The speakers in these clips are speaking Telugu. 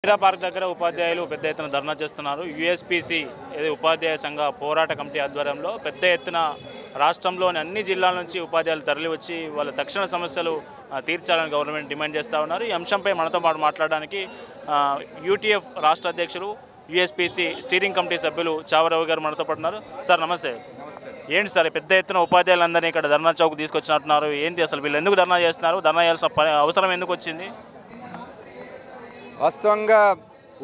ఇందిరా పార్క్ దగ్గర ఉపాధ్యాయులు పెద్ద ఎత్తున ధర్నా చేస్తున్నారు. యూఎస్పీసీ ఉపాధ్యాయ సంఘ పోరాట కమిటీ ఆధ్వర్యంలో పెద్ద ఎత్తున రాష్ట్రంలోని అన్ని జిల్లాల నుంచి ఉపాధ్యాయులు తరలివచ్చి వాళ్ళ తక్షణ సమస్యలు తీర్చాలని గవర్నమెంట్ డిమాండ్ చేస్తూ ఉన్నారు. ఈ అంశంపై మనతో పాటు మాట్లాడడానికి యూటీఎఫ్ రాష్ట్ర అధ్యక్షులు యూఎస్పీసీ స్టీరింగ్ కమిటీ సభ్యులు చావరావు గారు మనతో పాటు ఉన్నారు. సార్ నమస్తే. ఏంటి సార్ పెద్ద ఎత్తున ఉపాధ్యాయులందరినీ ఇక్కడ ధర్నా చౌక్ తీసుకొచ్చినట్టున్నారు, ఏంటి అసలు వీళ్ళు ఎందుకు ధర్నా చేస్తున్నారు, ధర్నా చేయాల్సిన అవసరం ఎందుకు వచ్చింది? వాస్తవంగా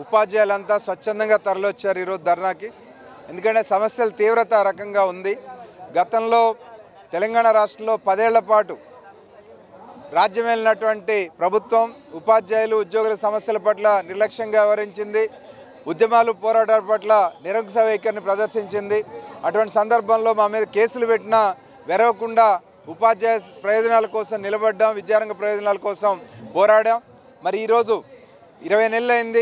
ఉపాధ్యాయులంతా స్వచ్ఛందంగా తరలివచ్చారు ఈరోజు ధర్నాకి. ఎందుకంటే సమస్యల తీవ్రత రకంగా ఉంది. గతంలో తెలంగాణ రాష్ట్రంలో 10 ఏళ్ల పాటు రాజ్యం వెళ్ళినటువంటి ప్రభుత్వం ఉపాధ్యాయులు ఉద్యోగుల సమస్యల పట్ల నిర్లక్ష్యంగా వ్యవహరించింది. ఉద్యమాలు పోరాటాల పట్ల నిరంకుశ వైఖరిని ప్రదర్శించింది. అటువంటి సందర్భంలో మా మీద కేసులు పెట్టినా వెరవకుండా ఉపాధ్యాయ ప్రయోజనాల కోసం నిలబడ్డాం, విద్యారంగ ప్రయోజనాల కోసం పోరాడాం. మరి ఈరోజు 20 నెలలు అయింది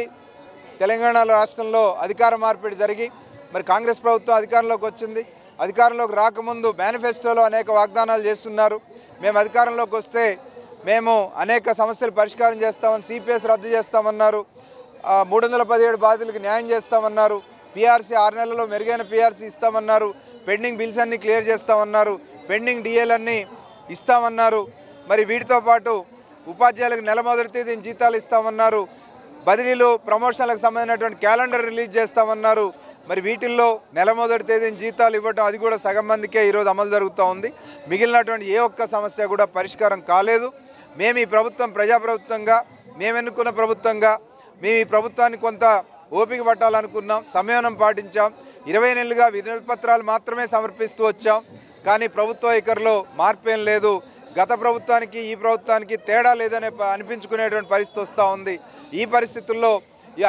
తెలంగాణ రాష్ట్రంలో అధికార మార్పిడి జరిగి. మరి కాంగ్రెస్ ప్రభుత్వం అధికారంలోకి వచ్చింది. అధికారంలోకి రాకముందు మేనిఫెస్టోలో అనేక వాగ్దానాలు చేస్తున్నారు. మేము అధికారంలోకి వస్తే మేము అనేక సమస్యలు పరిష్కారం చేస్తామని, సిపిఎస్ రద్దు చేస్తామన్నారు, 317 బాధితులకు న్యాయం చేస్తామన్నారు, పిఆర్సీ 6 నెలల్లో మెరుగైన పిఆర్సీ ఇస్తామన్నారు, పెండింగ్ బిల్స్ అన్నీ క్లియర్ చేస్తామన్నారు, పెండింగ్ డిఏలన్నీ ఇస్తామన్నారు. మరి వీటితో పాటు ఉపాధ్యాయులకు నెల మొదటి తేదీన జీతాలు ఇస్తామన్నారు, బదిలీలు ప్రమోషన్లకు సంబంధించినటువంటి క్యాలెండర్ రిలీజ్ చేస్తామన్నారు. మరి వీటిల్లో నెల మొదటి తేదీన జీతాలు ఇవ్వటం అది కూడా సగం మందికే ఈరోజు అమలు జరుగుతూ ఉంది. మిగిలినటువంటి ఏ ఒక్క సమస్య కూడా పరిష్కారం కాలేదు. మేము ఈ ప్రభుత్వం ప్రజాప్రభుత్వంగా, మేము ఎన్నుకున్న ప్రభుత్వంగా మేము ఈ ప్రభుత్వాన్ని కొంత ఓపిక పట్టాలనుకున్నాం, సంయమనం పాటించాం. 20 నెలలుగా వినతిపత్రాలు మాత్రమే సమర్పిస్తూ వచ్చాం. కానీ ప్రభుత్వ వైఖరిలో మార్పేం లేదు. గత ప్రభుత్వానికి ఈ ప్రభుత్వానికి తేడా లేదనే అనిపించుకునేటువంటి పరిస్థితి వస్తూ ఉంది. ఈ పరిస్థితుల్లో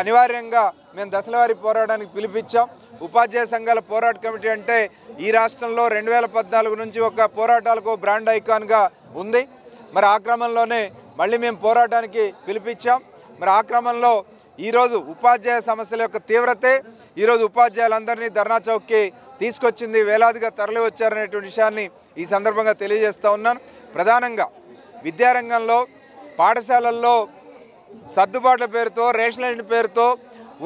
అనివార్యంగా మేము దశలవారీ పోరాటానికి పిలిపించాం. ఉపాధ్యాయ సంఘాల పోరాట కమిటీ అంటే ఈ రాష్ట్రంలో 2014 నుంచి ఒక పోరాటాలకు బ్రాండ్ ఐకాన్గా ఉంది. మరి ఆ క్రమంలోనే మళ్ళీ మేము పోరాటానికి పిలిపించాం. మరి ఆ క్రమంలో ఈరోజు ఉపాధ్యాయ సమస్యల యొక్క తీవ్రతే ఈరోజు ఉపాధ్యాయులందరినీ ధర్నా చౌక్కి తీసుకొచ్చింది. వేలాదిగా తరలి వచ్చారనేటువంటి విషయాన్ని ఈ సందర్భంగా తెలియజేస్తూ ఉన్నాను. ప్రధానంగా విద్యారంగంలో పాఠశాలల్లో సర్దుబాట్ల పేరుతో, రేషనలైన పేరుతో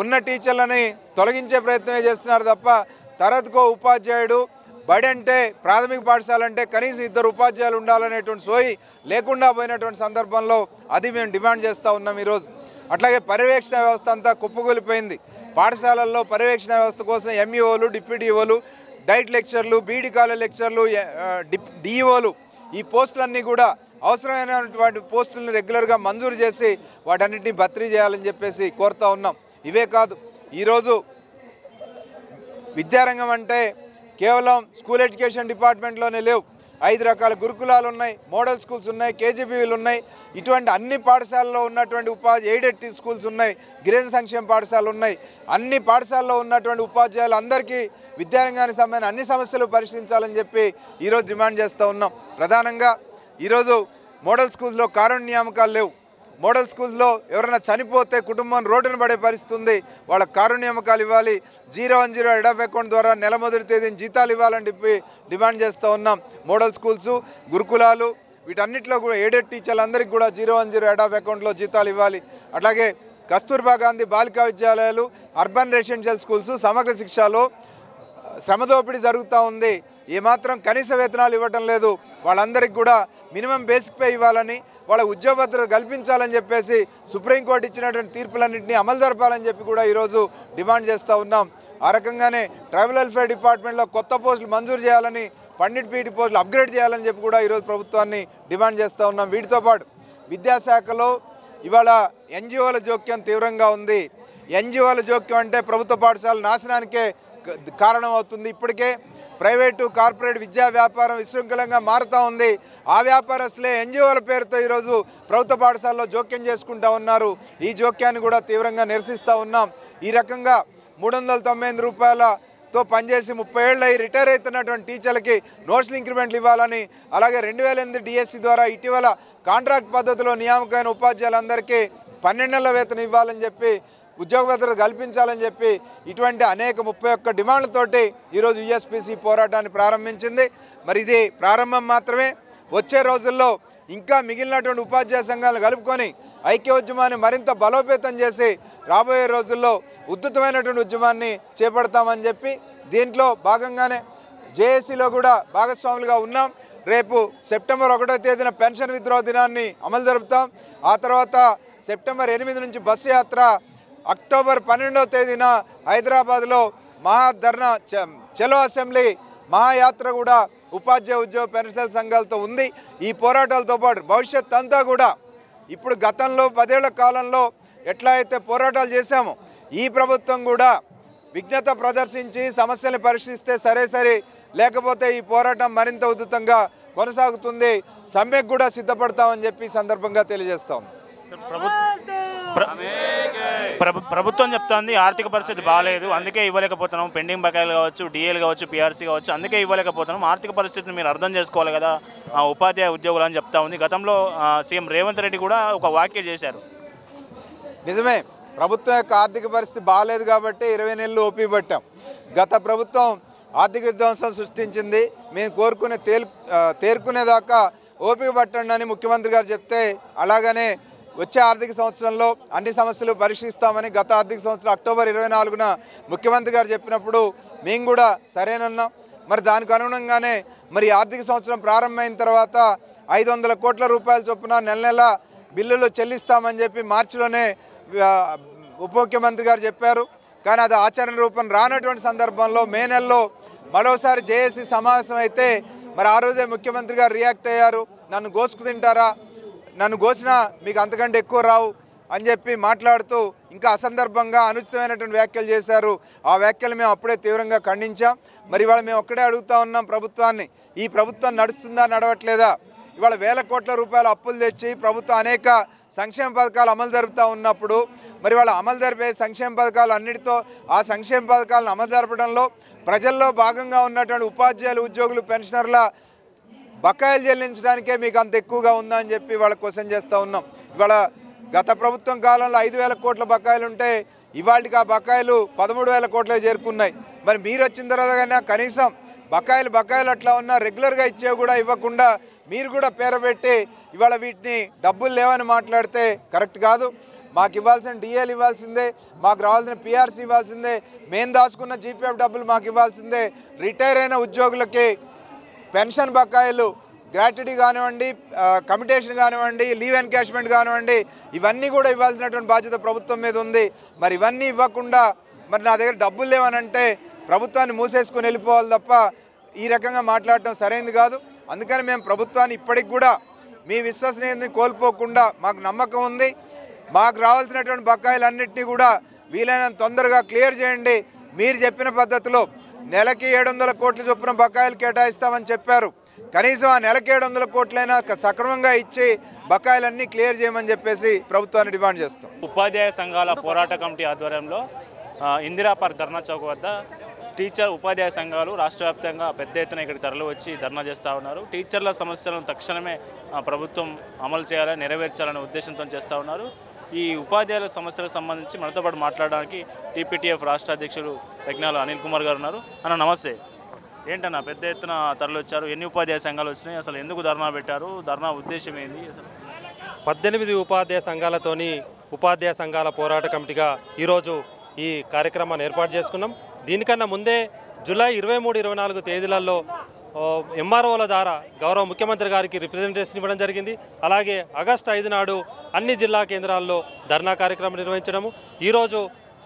ఉన్న టీచర్లని తొలగించే ప్రయత్నమే చేస్తున్నారు తప్ప తరగతికో ఉపాధ్యాయుడు, బడి అంటే ప్రాథమిక పాఠశాల అంటే కనీసం 2 ఉపాధ్యాయులు ఉండాలనేటువంటి సోయి లేకుండా పోయినటువంటి సందర్భంలో అది మేము డిమాండ్ చేస్తూ ఉన్నాం ఈరోజు. అట్లాగే పర్యవేక్షణ వ్యవస్థ అంతా కుప్పకూలిపోయింది. పాఠశాలల్లో పర్యవేక్షణ వ్యవస్థ కోసం ఎంఈఓలు, డిప్యూటీఓలు, డైట్ లెక్చర్లు, బీడీ కాలేజ్ లెక్చర్లు, డిఈఓలు, ఈ పోస్టులన్నీ కూడా అవసరమైనటువంటి పోస్టులను రెగ్యులర్గా మంజూరు చేసి వాటన్నిటిని భర్తీ చేయాలని చెప్పేసి కోరుతూ ఉన్నాం. ఇవే కాదు, ఈరోజు విద్యారంగం అంటే కేవలం స్కూల్ ఎడ్యుకేషన్ డిపార్ట్మెంట్లోనే లేవు. 5 రకాల గురుకులాలు ఉన్నాయి, మోడల్ స్కూల్స్ ఉన్నాయి, కేజీబీవీలు ఉన్నాయి. ఇటువంటి అన్ని పాఠశాలలో ఉన్నటువంటి ఎయిడెడ్ స్కూల్స్ ఉన్నాయి, గిరిజన సంక్షేమ పాఠశాలలు ఉన్నాయి. అన్ని పాఠశాలలో ఉన్నటువంటి ఉపాధ్యాయులు అందరికీ విద్యారంగానికి సంబంధించిన అన్ని సమస్యలు పరిష్కరించాలని చెప్పి ఈరోజు డిమాండ్ చేస్తూ ఉన్నాం. ప్రధానంగా ఈరోజు మోడల్ స్కూల్స్లో కారుణ్య నియామకాలు లేవు. మోడల్ స్కూల్స్లో ఎవరైనా చనిపోతే కుటుంబం రోడ్డున పడే పరిస్థితి ఉంది. వాళ్ళకి కారుణ్య నియామకాలు ఇవ్వాలి. 010 హెడ్ ఆఫ్ అకౌంట్ ద్వారా నెల మొదటి తేదీన జీతాలు ఇవ్వాలని చెప్పి డిమాండ్ చేస్తూ ఉన్నాం. మోడల్ స్కూల్స్, గురుకులాలు వీటన్నిటిలో కూడా ఎయిడెడ్ టీచర్లందరికీ కూడా 010 హెడ్ ఆఫ్ అకౌంట్లో జీతాలు ఇవ్వాలి. అట్లాగే కస్తూర్బా గాంధీ బాలికా విద్యాలయాలు, అర్బన్ రెసిడెన్షియల్ స్కూల్స్, సమగ్ర శిక్షలో శ్రమదోపిడీ జరుగుతూ ఉంది. ఏమాత్రం కనీస వేతనాలు ఇవ్వటం లేదు. వాళ్ళందరికీ కూడా మినిమం బేసిక్ పే ఇవ్వాలని, వాళ్ళ ఉద్యోగ భద్రత కల్పించాలని చెప్పేసి సుప్రీంకోర్టు ఇచ్చినటువంటి తీర్పులన్నింటినీ అమలు జరపాలని చెప్పి కూడా ఈరోజు డిమాండ్ చేస్తూ ఉన్నాం. ఆ రకంగానే ట్రైబల్ వెల్ఫేర్ డిపార్ట్మెంట్లో కొత్త పోస్టులు మంజూరు చేయాలని, పండిట్ పీటీ పోస్టులు అప్గ్రేడ్ చేయాలని చెప్పి కూడా ఈరోజు ప్రభుత్వాన్ని డిమాండ్ చేస్తూ ఉన్నాం. వీటితో పాటు విద్యాశాఖలో ఇవాళ ఎన్జిఓల జోక్యం తీవ్రంగా ఉంది. ఎన్జిఓల జోక్యం అంటే ప్రభుత్వ పాఠశాల నాశనానికే కారణం అవుతుంది. ఇప్పటికే ప్రైవేటు, కార్పొరేట్ విద్యా వ్యాపారం విశృంఖలంగా మారుతూ ఉంది. ఆ వ్యాపారస్తులే ఎన్జిఓల పేరుతో ఈరోజు ప్రభుత్వ పాఠశాలలో జోక్యం చేసుకుంటూ ఉన్నారు. ఈ జోక్యాన్ని కూడా తీవ్రంగా నిరసిస్తూ ఉన్నాం. ఈ రకంగా 398 రూపాయలతో పనిచేసి 30 ఏళ్ళు రిటైర్ అవుతున్నటువంటి టీచర్లకి నోషనల్ ఇంక్రిమెంట్లు ఇవ్వాలని, అలాగే 2008 డిఎస్సి ద్వారా ఇటీవల కాంట్రాక్ట్ పద్ధతిలో నియామకమైన ఉపాధ్యాయులందరికీ 12 నెలల వేతనం ఇవ్వాలని చెప్పి, ఉద్యోగ భద్రత కల్పించాలని చెప్పి ఇటువంటి అనేక 31 డిమాండ్లతోటి ఈరోజు యూఎస్పీసీ పోరాటాన్ని ప్రారంభించింది. మరి ఇది ప్రారంభం మాత్రమే. వచ్చే రోజుల్లో ఇంకా మిగిలినటువంటి ఉపాధ్యాయ సంఘాలను కలుపుకొని ఐక్య ఉద్యమాన్ని మరింత బలోపేతం చేసి రాబోయే రోజుల్లో ఉద్ధృతమైనటువంటి ఉద్యమాన్ని చేపడతామని చెప్పి దీంట్లో భాగంగానే జేఏసీలో కూడా భాగస్వాములుగా ఉన్నాం. రేపు సెప్టెంబర్ 1వ తేదీన పెన్షన్ విత్డ్రా దినాన్ని అమలు జరుపుతాం. ఆ తర్వాత సెప్టెంబర్ 8 నుంచి బస్సు యాత్ర, అక్టోబర్ 12వ తేదీన హైదరాబాద్లో మహాధర్నా చలో అసెంబ్లీ మహాయాత్ర కూడా ఉపాధ్యాయ ఉద్యోగ పెన్షనర్ సంఘాలతో ఉంది. ఈ పోరాటాలతో పాటు భవిష్యత్ అంతా కూడా ఇప్పుడు గతంలో 10 ఏళ్ల కాలంలో ఎట్లా అయితే పోరాటాలు చేశామో ఈ ప్రభుత్వం కూడా విజ్ఞత ప్రదర్శించి సమస్యలను పరిశీలిస్తే సరే, లేకపోతే ఈ పోరాటం మరింత ఉధృతంగా కొనసాగుతుంది. సమ్మెకు కూడా సిద్ధపడతామని చెప్పి సందర్భంగా తెలియజేస్తాం. ప్రభుత్వం చెప్తోంది ఆర్థిక పరిస్థితి బాగాలేదు, అందుకే ఇవ్వలేకపోతున్నాం. పెండింగ్ బకాయిలు కావచ్చు, డిఏలు కావచ్చు, పిఆర్సీ కావచ్చు, అందుకే ఇవ్వలేకపోతున్నాం. ఆర్థిక పరిస్థితిని మీరు అర్థం చేసుకోవాలి కదా ఉపాధ్యాయ ఉద్యోగులు అని చెప్తా ఉంది. గతంలో సీఎం రేవంత్ రెడ్డి కూడా ఒక వ్యాఖ్య చేశారు. నిజమే, ప్రభుత్వం యొక్క ఆర్థిక పరిస్థితి బాగాలేదు కాబట్టి 20 నెలలు ఓపీ పట్టాం. గత ప్రభుత్వం ఆర్థిక విధ్వంసం సృష్టించింది. మేము తేరుకునేదాకా ఓపిక పట్టండి అని ముఖ్యమంత్రి గారు చెప్తే, అలాగనే వచ్చే ఆర్థిక సంవత్సరంలో అన్ని సమస్యలు పరిశీలిస్తామని గత ఆర్థిక సంవత్సరం అక్టోబర్ 24న ముఖ్యమంత్రి గారు చెప్పినప్పుడు మేము కూడా సరేనన్నాం. మరి దానికి అనుగుణంగానే మరి ఆర్థిక సంవత్సరం ప్రారంభమైన తర్వాత 500 కోట్ల రూపాయల చొప్పున నెల బిల్లులు చెల్లిస్తామని చెప్పి మార్చిలోనే ఉప ముఖ్యమంత్రి గారు చెప్పారు. కానీ అది ఆచరణ రూపం రానటువంటి సందర్భంలో మే నెలలో మరోసారి జేఏసీ సమావేశం అయితే మరి ఆ రోజే ముఖ్యమంత్రి గారు రియాక్ట్ అయ్యారు. నన్ను గోసుకు తింటారా, నన్ను గోసినా మీకు అంతకంటే ఎక్కువ రావు అని చెప్పి మాట్లాడుతూ ఇంకా అసందర్భంగా అనుచితమైనటువంటి వ్యాఖ్యలు చేశారు. ఆ వ్యాఖ్యలు మేము అప్పుడే తీవ్రంగా ఖండించాం. మరి ఇవాళ మేము ఒక్కడే అడుగుతూ ఉన్నాం ప్రభుత్వాన్ని, ఈ ప్రభుత్వం నడుస్తుందా నడవట్లేదా? ఇవాళ వేల కోట్ల రూపాయల అప్పులు తెచ్చి ప్రభుత్వం అనేక సంక్షేమ పథకాలు అమలు జరుపుతూ ఉన్నప్పుడు మరి వాళ్ళ అమలు జరిపే సంక్షేమ పథకాలు అన్నిటితో ఆ సంక్షేమ పథకాలను అమలు జరపడంలో ప్రజల్లో భాగంగా ఉన్నటువంటి ఉపాధ్యాయులు, ఉద్యోగులు, పెన్షనర్ల బకాయిలు చెల్లించడానికే మీకు అంత ఎక్కువగా ఉందా అని చెప్పి వాళ్ళ క్వశ్చన్ చేస్తూ ఉన్నాం. ఇవాళ గత ప్రభుత్వం కాలంలో 5,000 కోట్ల బకాయిలు ఉంటే ఇవాళకి ఆ బకాయిలు 13,000 కోట్లే చేరుకున్నాయి. మరి మీరు వచ్చిన తర్వాత కనీసం బకాయిలు అట్లా ఉన్నా రెగ్యులర్గా ఇచ్చేవి కూడా ఇవ్వకుండా మీరు కూడా పేరబెట్టి ఇవాళ వీటిని డబ్బులు లేవని మాట్లాడితే కరెక్ట్ కాదు. మాకు ఇవ్వాల్సిన డిఏలు ఇవ్వాల్సిందే, మాకు రావాల్సిన పిఆర్సీ ఇవ్వాల్సిందే, మేము దాచుకున్న జీపీఎఫ్ డబ్బులు మాకు ఇవ్వాల్సిందే. రిటైర్ అయిన ఉద్యోగులకి పెన్షన్ బకాయిలు, గ్రాట్యుటీ కానివ్వండి, కమిటేషన్ కానివ్వండి, లీవ్ ఎన్కాష్మెంట్ కానివ్వండి, ఇవన్నీ కూడా ఇవ్వాల్సినటువంటి బాధ్యత ప్రభుత్వం మీద ఉంది. మరి ఇవన్నీ ఇవ్వకుండా మరి నా దగ్గర డబ్బులు లేవనంటే ప్రభుత్వాన్ని మూసేసుకుని వెళ్ళిపోవాలి తప్ప ఈ రకంగా మాట్లాడటం సరైనది కాదు. అందుకని మేము ప్రభుత్వాన్ని ఇప్పటికి కూడా మీ విశ్వసనీయతని కోల్పోకుండా మాకు నమ్మకం ఉంది. మాకు రావాల్సినటువంటి బకాయిలన్నింటినీ కూడా వీలైనంత తొందరగా క్లియర్ చేయండి. మీరు చెప్పిన పద్ధతిలో నెలకి 700 కోట్ల చొప్పున బకాయిలు కేటాయిస్తామని చెప్పారు. కనీసం ఆ నెలకి 700 కోట్లైనా సక్రమంగా ఇచ్చి బకాయిలన్నీ క్లియర్ చేయమని చెప్పేసి ప్రభుత్వాన్ని డిమాండ్ చేస్తాం. ఉపాధ్యాయ సంఘాల పోరాట కమిటీ ఆధ్వర్యంలో ఇందిరా పార్క్ ధర్నా చౌక్ వద్ద ఉపాధ్యాయ సంఘాలు రాష్ట్ర వ్యాప్తంగా పెద్ద ఎత్తున ఇక్కడికి తరలి వచ్చి ధర్నా చేస్తూ ఉన్నారు. టీచర్ల సమస్యలను తక్షణమే ప్రభుత్వం అమలు చేయాలని, నెరవేర్చాలనే ఉద్దేశంతో చేస్తూ ఉన్నారు. ఈ ఉపాధ్యాయుల సమస్యలకు సంబంధించి మనతో పాటు మాట్లాడడానికి టీపీటీఎఫ్ రాష్ట్ర అధ్యక్షులు సజ్ఞాల అనిల్ కుమార్ గారు ఉన్నారు. అన్న నమస్తే. ఏంటన్నా పెద్ద ఎత్తున తరలి వచ్చారు, ఎన్ని ఉపాధ్యాయ సంఘాలు వచ్చినాయి, అసలు ఎందుకు ధర్నా పెట్టారు, ధర్నా ఉద్దేశం ఏంది అసలు? 18 ఉపాధ్యాయ సంఘాలతోని ఉపాధ్యాయ సంఘాల పోరాట కమిటీగా ఈరోజు ఈ కార్యక్రమాన్ని ఏర్పాటు చేసుకున్నాం. దీనికన్నా ముందే జూలై 23, 24 తేదీలలో ఎంఆర్ఓల ద్వారా గౌరవ ముఖ్యమంత్రి గారికి రిప్రజెంటేషన్ ఇవ్వడం జరిగింది. అలాగే ఆగస్టు 5 నాడు అన్ని జిల్లా కేంద్రాల్లో ధర్నా కార్యక్రమం నిర్వహించడము. ఈరోజు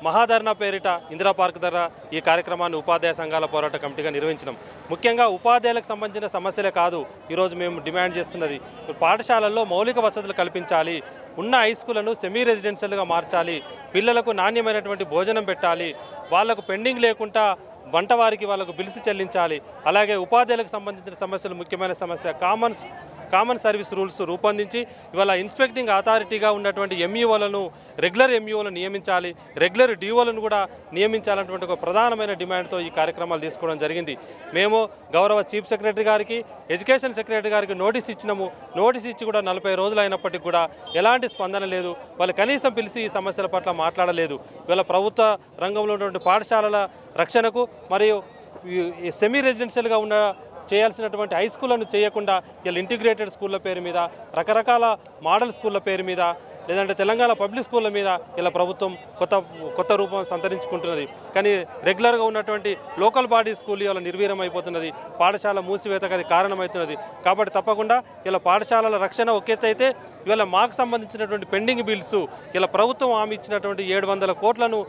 మహాధర్నా పేరిట ఇందిరా పార్క్ ధర ఈ కార్యక్రమాన్ని ఉపాధ్యాయ సంఘాల పోరాట కమిటీగా నిర్వహించడం. ముఖ్యంగా ఉపాధ్యాయులకు సంబంధించిన సమస్యలే కాదు ఈరోజు మేము డిమాండ్ చేస్తున్నది. పాఠశాలల్లో మౌలిక వసతులు కల్పించాలి, ఉన్న హై స్కూళ్లను సెమీ రెసిడెన్షియల్గా మార్చాలి, పిల్లలకు నాణ్యమైనటువంటి భోజనం పెట్టాలి, వాళ్లకు పెండింగ్ లేకుండా వంటవారికి వాళ్ళకు బిల్స్ చెల్లించాలి. అలాగే ఉపాధ్యాయులకు సంబంధించిన సమస్యలు ముఖ్యమైన సమస్య కామన్ సర్వీస్ రూల్స్ రూపొందించి ఇవాళ ఇన్స్పెక్టింగ్ అథారిటీగా ఉన్నటువంటి ఎంఈఓలను రెగ్యులర్ ఎంఈఓలను నియమించాలి, రెగ్యులర్ డిఓలను కూడా నియమించాలన్నటువంటి ఒక ప్రధానమైన డిమాండ్తో ఈ కార్యక్రమాలు తీసుకోవడం జరిగింది. మేము గౌరవ చీఫ్ సెక్రటరీ గారికి, ఎడ్యుకేషన్ సెక్రటరీ గారికి నోటీస్ ఇచ్చినాము. నోటీస్ ఇచ్చి కూడా 40 రోజులు అయినప్పటికీ కూడా ఎలాంటి స్పందన లేదు. వాళ్ళు కనీసం పిలిచి ఈ సమస్యల పట్ల మాట్లాడలేదు. ఇవాళ ప్రభుత్వ రంగంలో ఉన్నటువంటి పాఠశాలల రక్షణకు మరియు సెమీ రెసిడెన్షియల్గా ఉన్న చేయాల్సినటువంటి హై స్కూళ్లను చేయకుండా ఇలా ఇంటిగ్రేటెడ్ స్కూళ్ళ పేరు మీద, రకరకాల మోడల్ స్కూళ్ళ పేరు మీద లేదంటే తెలంగాణ పబ్లిక్ స్కూళ్ళ మీద ఇలా ప్రభుత్వం కొత్త రూపం సంతరించుకుంటున్నది. కానీ రెగ్యులర్గా ఉన్నటువంటి లోకల్ బాడీ స్కూల్ ఇలా నిర్వీర్యం అయిపోతున్నది. పాఠశాల మూసివేతకు అది కారణమవుతున్నది. కాబట్టి తప్పకుండా ఇలా పాఠశాలల రక్షణ ఒకెత్తు అయితే ఇవాళ మాకు సంబంధించినటువంటి పెండింగ్ బిల్స్ ఇలా ప్రభుత్వం హామీ ఇచ్చినటువంటి 700 కోట్లను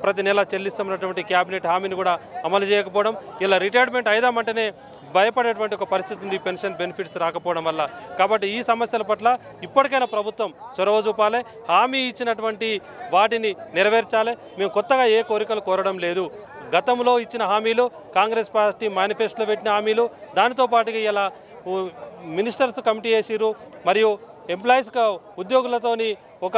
ప్రతి నెల చెల్లిస్తున్నటువంటి క్యాబినెట్ హామీని కూడా అమలు చేయకపోవడం, ఇలా రిటైర్మెంట్ అయిదామంటేనే భయపడేటువంటి ఒక పరిస్థితి ఉంది పెన్షన్ బెనిఫిట్స్ రాకపోవడం వల్ల. కాబట్టి ఈ సమస్యల పట్ల ఇప్పటికైనా ప్రభుత్వం చొరవ చూపాలి, హామీ ఇచ్చినటువంటి వాటిని నెరవేర్చాలి. మేము కొత్తగా ఏ కోరికలు కోరడం లేదు. గతంలో ఇచ్చిన హామీలు, కాంగ్రెస్ పార్టీ మేనిఫెస్టోలో పెట్టిన హామీలు, దానితో పాటుగా ఇలా మినిస్టర్స్ కమిటీ వేసిరు, మరియు ఎంప్లాయీస్ ఉద్యోగులతోని ఒక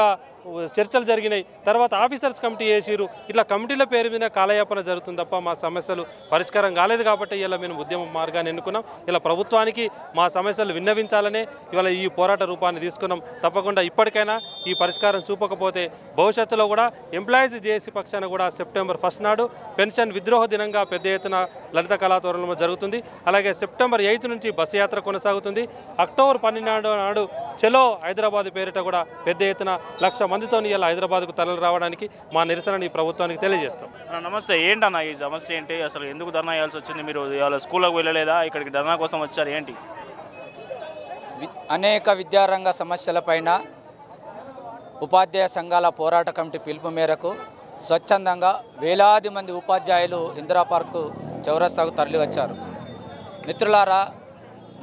చర్చలు జరిగినాయి. తర్వాత ఆఫీసర్స్ కమిటీ వేసిరు. ఇట్లా కమిటీల పేరు మీద కాలయాపన జరుగుతుంది తప్ప మా సమస్యలు పరిష్కారం కాలేదు. కాబట్టి ఇలా మేము ఉద్యమ మార్గాన్ని ఎన్నుకున్నాం. ఇలా ప్రభుత్వానికి మా సమస్యలు విన్నవించాలనే ఇవాళ ఈ పోరాట రూపాన్ని తీసుకున్నాం. తప్పకుండా ఇప్పటికైనా ఈ పరిష్కారం చూపకపోతే భవిష్యత్తులో కూడా ఎంప్లాయీస్ జేఏసీ పక్షాన కూడా సెప్టెంబర్ 1 నాడు పెన్షన్ విద్రోహ దినంగా పెద్ద ఎత్తున లలిత కళాతోరణంలో జరుగుతుంది. అలాగే సెప్టెంబర్ 8 నుంచి బస్సు యాత్ర కొనసాగుతుంది. అక్టోబర్ 12 నాడు చలో హైదరాబాద్ పేరిట కూడా పెద్ద ఎత్తున 1,00,000 మందితో ఇలా హైదరాబాద్కు తరలి రావడానికి మా నిరసనని ప్రభుత్వానికి తెలియజేస్తాం. నమస్తే, ఏంటన్నా ఈ సమస్య ఏంటి? అసలు ఎందుకు ధర్నా చేయాల్సి వచ్చింది? మీరు ఇవాళ స్కూల్లోకి వెళ్ళలేదా? ఇక్కడికి ధర్నా కోసం వచ్చారు ఏంటి? అనేక విద్యారంగ సమస్యలపైన ఉపాధ్యాయ సంఘాల పోరాట కమిటీ పిలుపు మేరకు స్వచ్ఛందంగా వేలాది మంది ఉపాధ్యాయులు ఇందిరా పార్కు చౌరస్తాకు తరలి వచ్చారు. మిత్రులారా,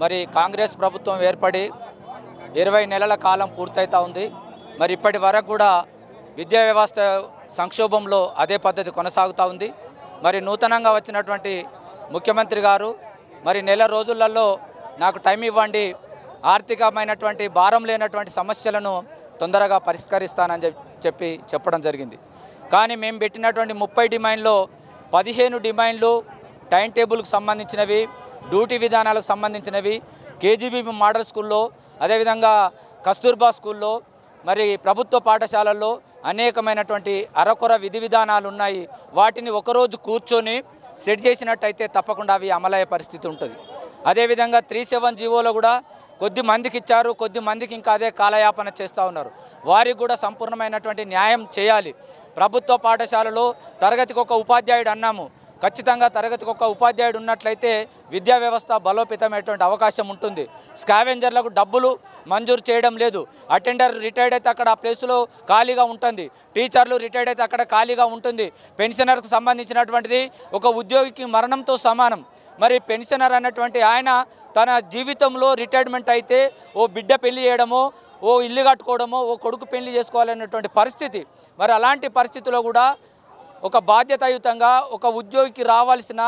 మరి కాంగ్రెస్ ప్రభుత్వం ఏర్పడి 20 నెలల కాలం పూర్తయితా ఉంది. మరి ఇప్పటి వరకు కూడా విద్యా వ్యవస్థ సంక్షోభంలో అదే పద్ధతి కొనసాగుతూ ఉంది. మరి నూతనంగా వచ్చినటువంటి ముఖ్యమంత్రి గారు మరి నెల రోజులలో నాకు టైం ఇవ్వండి, ఆర్థికమైనటువంటి భారం లేనటువంటి సమస్యలను తొందరగా పరిష్కరిస్తానని చెప్పడం జరిగింది. కానీ మేము పెట్టినటువంటి 30 డిమాండ్లో 15 డిమాండ్లు టైం టేబుల్కి సంబంధించినవి, డ్యూటీ విధానాలకు సంబంధించినవి, కేజీబీబీ మోడల్ స్కూల్లో, అదేవిధంగా కస్తూర్బా స్కూల్లో, మరి ప్రభుత్వ పాఠశాలల్లో అనేకమైనటువంటి అరకొర విధి విధానాలు ఉన్నాయి. వాటిని ఒకరోజు కూర్చొని సెట్ చేసినట్టయితే తప్పకుండా అవి అమలయ్యే పరిస్థితి ఉంటుంది. అదేవిధంగా 37 జీవోలో కూడా కొద్ది మందికి ఇచ్చారు, కొద్ది మందికి ఇంకా అదే కాలయాపన చేస్తూ ఉన్నారు. వారికి కూడా సంపూర్ణమైనటువంటి న్యాయం చేయాలి. ప్రభుత్వ పాఠశాలలో తరగతికి ఒక ఉపాధ్యాయుడు అన్నాము. ఖచ్చితంగా తరగతికి ఒక ఉపాధ్యాయుడు ఉన్నట్లయితే విద్యా వ్యవస్థ బలోపేతమైనటువంటి అవకాశం ఉంటుంది. స్కావెంజర్లకు డబ్బులు మంజూరు చేయడం లేదు. అటెండర్ రిటైర్డ్ అయితే అక్కడ ఆ ప్లేసులో ఖాళీగా ఉంటుంది. టీచర్లు రిటైర్డ్ అయితే అక్కడ ఖాళీగా ఉంటుంది. పెన్షనర్కు సంబంధించినటువంటిది ఒక ఉద్యోగికి మరణంతో సమానం. మరి పెన్షనర్ అన్నటువంటి ఆయన తన జీవితంలో రిటైర్మెంట్ అయితే ఓ బిడ్డ పెళ్లి చేయడమో, ఓ ఇల్లు కట్టుకోవడమో, ఓ కొడుకు పెళ్లి చేసుకోవాలన్నటువంటి పరిస్థితి. మరి అలాంటి పరిస్థితిలో కూడా ఒక బాధ్యతాయుతంగా ఒక ఉద్యోగికి రావాల్సిన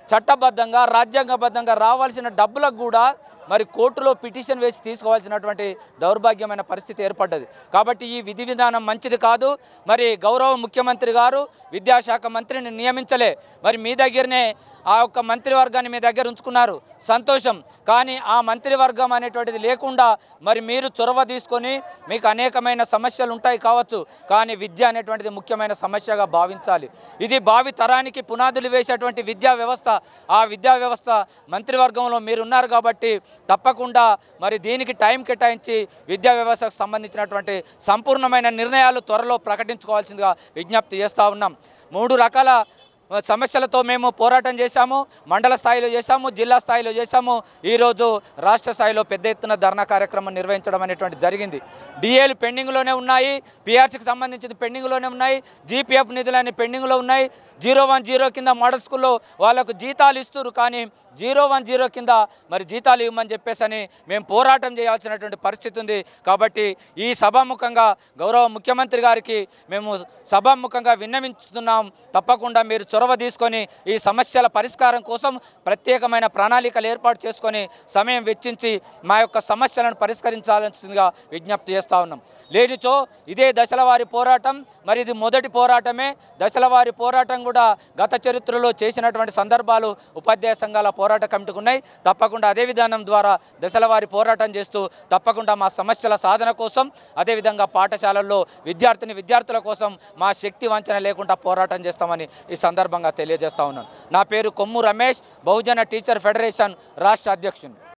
చట్టబద్ధంగా రాజ్యాంగబద్ధంగా రావాల్సిన డబ్బులకు కూడా మరి కోర్టులో పిటిషన్ వేసి తీసుకోవాల్సినటువంటి దౌర్భాగ్యమైన పరిస్థితి ఏర్పడ్డది. కాబట్టి ఈ విధి విధానం మంచిది కాదు. మరి గౌరవ ముఖ్యమంత్రి గారు విద్యాశాఖ మంత్రిని నియమించలే. మరి మీ దగ్గరనే ఆ యొక్క మంత్రివర్గాన్ని మీ దగ్గర ఉంచుకున్నారు, సంతోషం. కానీ ఆ మంత్రివర్గం అనేటువంటిది లేకుండా మరి మీరు చొరవ తీసుకొని మీకు అనేకమైన సమస్యలు ఉంటాయి కావచ్చు, కానీ విద్య అనేటువంటిది ముఖ్యమైన సమస్యగా భావించాలి. ఇది భావి తరానికి పునాదులు వేసేటువంటి విద్యా వ్యవస్థ. ఆ విద్యా వ్యవస్థ మంత్రివర్గంలో మీరు ఉన్నారు కాబట్టి తప్పకుండా మరి దీనికి టైం కేటాయించి విద్యా వ్యవస్థకు సంబంధించినటువంటి సంపూర్ణమైన నిర్ణయాలు త్వరలో ప్రకటించుకోవాల్సిందిగా విజ్ఞప్తి చేస్తూ ఉన్నాం. 3 రకాల సమస్యలతో మేము పోరాటం చేశాము. మండల స్థాయిలో చేశాము, జిల్లా స్థాయిలో చేశాము. ఈరోజు రాష్ట్ర స్థాయిలో పెద్ద ఎత్తున ధర్నా కార్యక్రమం నిర్వహించడం అనేటువంటి జరిగింది. డిఏలు పెండింగ్లోనే ఉన్నాయి, పిఆర్సీకి సంబంధించింది పెండింగ్లోనే ఉన్నాయి, జీపీఎఫ్ నిధులన్నీ పెండింగ్లో ఉన్నాయి. 010 కింద మోడల్ స్కూల్లో వాళ్ళకు జీతాలు ఇస్తున్నారు, కానీ 010 కింద మరి జీతాలు ఇవ్వమని చెప్పేసి మేము పోరాటం చేయాల్సినటువంటి పరిస్థితి ఉంది. కాబట్టి ఈ సభాముఖంగా గౌరవ ముఖ్యమంత్రి గారికి మేము సభాముఖంగా విన్నవించుతున్నాం. తప్పకుండా మీరు చొరవ తీసుకొని ఈ సమస్యల పరిష్కారం కోసం ప్రత్యేకమైన ప్రణాళికలు ఏర్పాటు చేసుకొని సమయం వెచ్చించి మా యొక్క సమస్యలను పరిష్కరించాల్సిందిగా విజ్ఞప్తి చేస్తూ ఉన్నాం. లేనిచో ఇదే దశలవారి పోరాటం, మరి ఇది మొదటి పోరాటమే. దశలవారి పోరాటం కూడా గత చరిత్రలో చేసినటువంటి సందర్భాలు ఉపాధ్యాయ సంఘాల పోరాట కమిటీకి ఉన్నాయి. తప్పకుండా అదే విధానం ద్వారా దశలవారి పోరాటం చేస్తూ తప్పకుండా మా సమస్యల సాధన కోసం, అదేవిధంగా పాఠశాలల్లో విద్యార్థుల కోసం మా శక్తి వంచన లేకుండా పోరాటం చేస్తామని ఈ సందర్భంగా తెలియజేస్తా ఉన్నాను. నా పేరు కొమ్ము రమేష్, బహుజన టీచర్ ఫెడరేషన్ రాష్ట్ర అధ్యక్షుడు.